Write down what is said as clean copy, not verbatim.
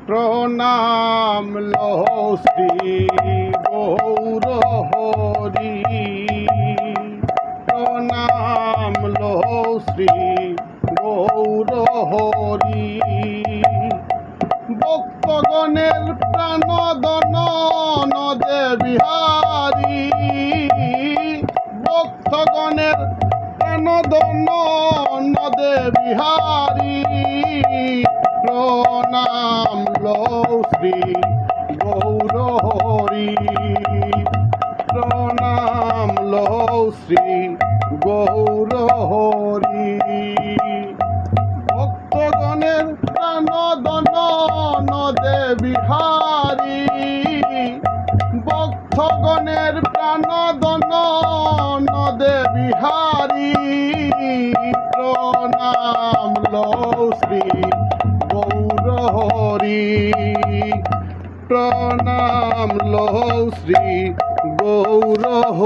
প্রণাম লহো শ্রী গৌর হরি, প্রণাম লহো শ্রী গৌর হরি। ভক্তগণের প্রাণদন নদে বিহারী, ভক্তগণের প্রাণদন নদে বিহারী। প্রণাম লহো শ্রী গৌর হরি, প্রণাম লহো শ্রী গৌর হরি। ভক্তগণের প্রাণদন নদে বিহারী, ভক্তগণের প্রাণদন নদে বিহারী। প্রণাম লহো শ্রী গৌর হরি, প্রণাম লহো শ্রী গৌর